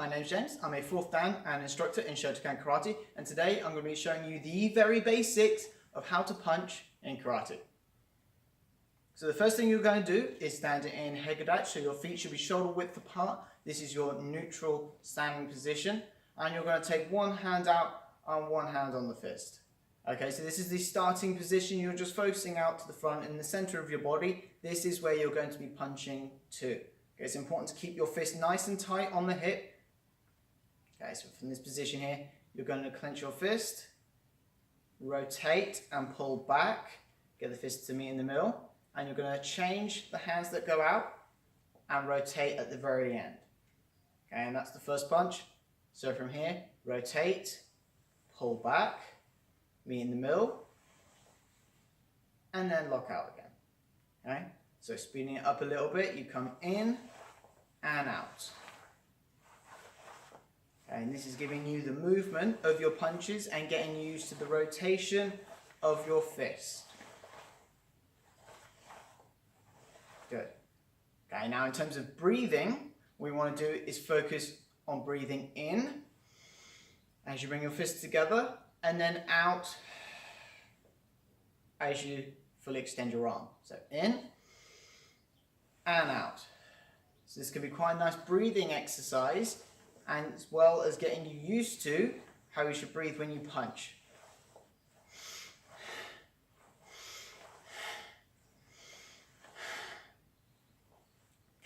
my name is James. I'm a 4th Dan and instructor in Shotokan Karate, and today I'm going to be showing you the very basics of how to punch in karate. So the first thing you're going to do is stand in Hikite, so your feet should be shoulder width apart. This is your neutral standing position, and you're going to take one hand out and one hand on the fist. Okay, so this is the starting position. You're just focusing out to the front in the center of your body. This is where you're going to be punching to. Okay, it's important to keep your fist nice and tight on the hip. Okay, so from this position here, you're going to clench your fist, rotate and pull back, get the fist to meet in the middle, and you're going to change the hands that go out and rotate at the very end. Okay, and that's the first punch. So from here, rotate, pull back, meet in the middle, and then lock out again. Okay, so speeding it up a little bit, you come in and out. Okay, and this is giving you the movement of your punches and getting you used to the rotation of your fist. Good. Okay, now in terms of breathing, what we want to do is focus on breathing in as you bring your fists together, and then out as you fully extend your arm. So in and out. So this can be quite a nice breathing exercise, and as well as getting you used to how you should breathe when you punch.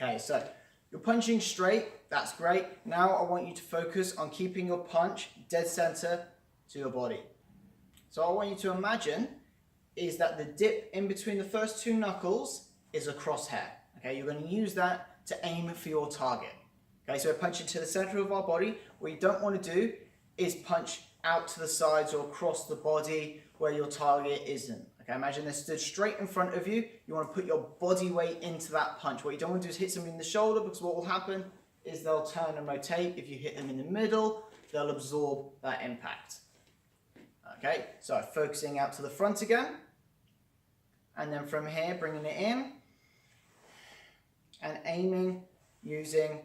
Okay, so you're punching straight, that's great. Now I want you to focus on keeping your punch dead center to your body. So I want you to imagine is that the dip in between the first two knuckles is a crosshair. Okay, you're going to use that to aim for your target. Okay, so we're punching to the center of our body. What you don't want to do is punch out to the sides or across the body where your target isn't. Okay, imagine they're stood straight in front of you. You want to put your body weight into that punch. What you don't want to do is hit somebody in the shoulder, because what will happen is they'll turn and rotate. If you hit them in the middle, they'll absorb that impact. Okay, so focusing out to the front again. And then from here, bringing it in and aiming using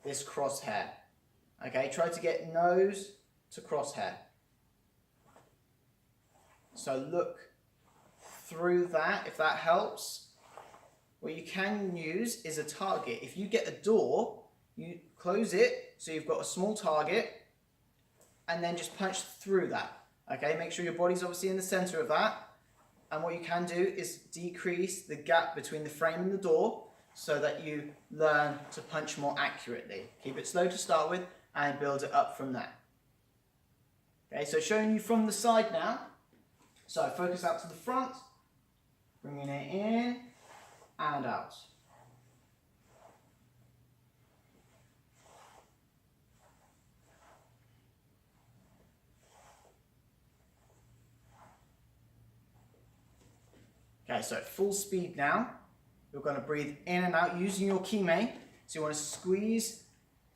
this crosshair. Okay, try to get nose to crosshair. So look through that, if that helps. What you can use is a target. If you get a door, you close it so you've got a small target, and then just punch through that. Okay, make sure your body's obviously in the center of that. And what you can do is decrease the gap between the frame and the door so that you learn to punch more accurately. Keep it slow to start with and build it up from there. Okay, so showing you from the side now. So focus out to the front, bringing it in and out. Okay, so full speed now. You're going to breathe in and out using your kime. So you want to squeeze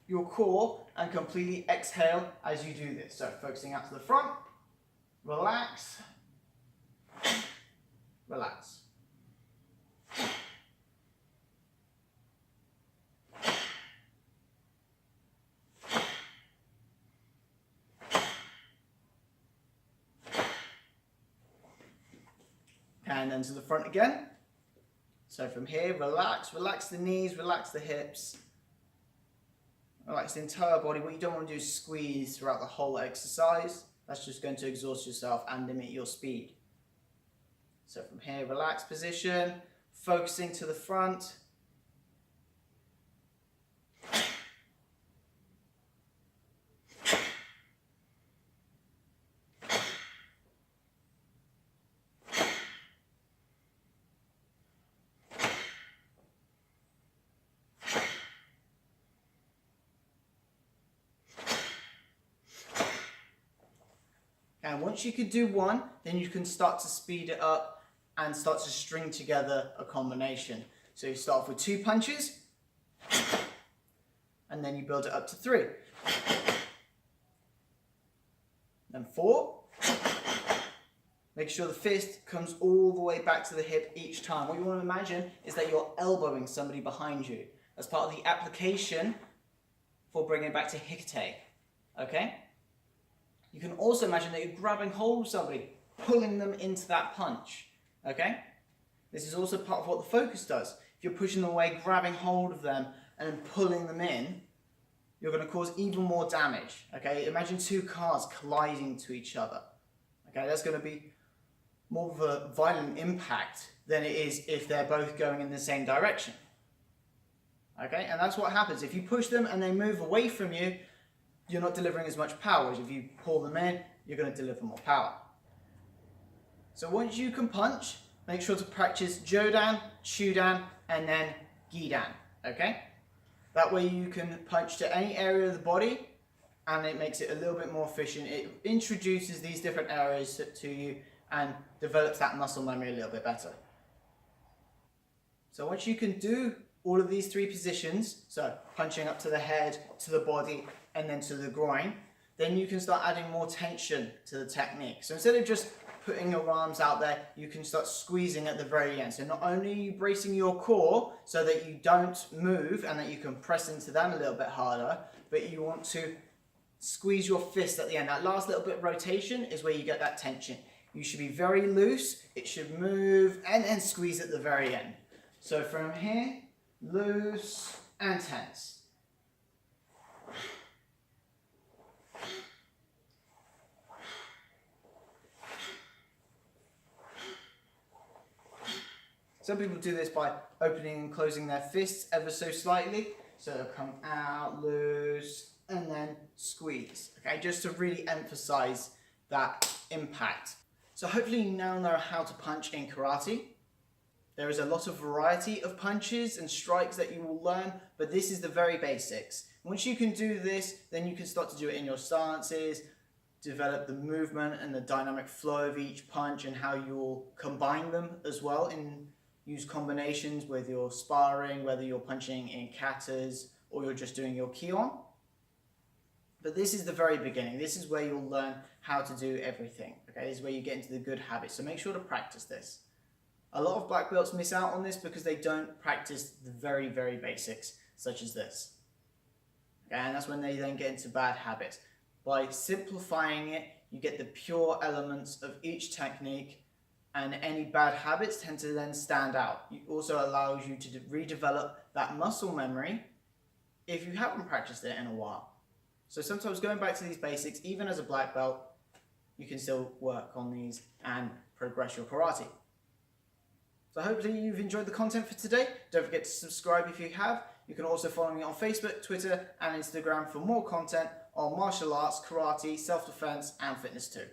your core and completely exhale as you do this. So focusing out to the front, relax, relax. And then to the front again. So from here, relax, relax the knees, relax the hips, relax the entire body. What you don't want to do is squeeze throughout the whole exercise. That's just going to exhaust yourself and limit your speed. So from here, relaxed position, focusing to the front. And once you can do one, then you can start to speed it up and start to string together a combination. So you start off with 2 punches, and then you build it up to 3. Then 4. Make sure the fist comes all the way back to the hip each time. What you want to imagine is that you're elbowing somebody behind you. As part of the application before bringing it back to Hikite. Okay? You can also imagine that you're grabbing hold of somebody, pulling them into that punch. Okay? This is also part of what the focus does. If you're pushing them away, grabbing hold of them, and then pulling them in, you're going to cause even more damage. Okay? Imagine two cars colliding to each other. Okay? That's going to be more of a violent impact than it is if they're both going in the same direction. Okay? And that's what happens. If you push them and they move away from you, you're not delivering as much power. Whereas if you pull them in, you're going to deliver more power. So once you can punch, make sure to practice Jodan, Chudan, and then Gidan. Okay? That way you can punch to any area of the body, and it makes it a little bit more efficient. It introduces these different areas to you and develops that muscle memory a little bit better. So once you can do all of these three positions, so punching up to the head, to the body, and then to the groin, then you can start adding more tension to the technique. So instead of just putting your arms out there, you can start squeezing at the very end. So not only are you bracing your core so that you don't move and that you can press into them a little bit harder, but you want to squeeze your fist at the end. That last little bit of rotation is where you get that tension. You should be very loose, it should move, and then squeeze at the very end. So from here, loose and tense. Some people do this by opening and closing their fists ever so slightly. So they'll come out, loose, and then squeeze. Okay, just to really emphasize that impact. So hopefully you now know how to punch in karate. There is a lot of variety of punches and strikes that you will learn, but this is the very basics. Once you can do this, then you can start to do it in your stances, develop the movement and the dynamic flow of each punch and how you'll combine them as well, and use combinations with your sparring, whether you're punching in katas or you're just doing your kion. But this is the very beginning. This is where you'll learn how to do everything. Okay, this is where you get into the good habits. So make sure to practice this. A lot of black belts miss out on this because they don't practice the very, very basics, such as this. Okay, and that's when they then get into bad habits. By simplifying it, you get the pure elements of each technique, and any bad habits tend to then stand out. It also allows you to redevelop that muscle memory if you haven't practiced it in a while. So sometimes going back to these basics, even as a black belt, you can still work on these and progress your karate. So hopefully you've enjoyed the content for today. Don't forget to subscribe if you have. You can also follow me on Facebook, Twitter, and Instagram for more content on martial arts, karate, self-defense, and fitness too.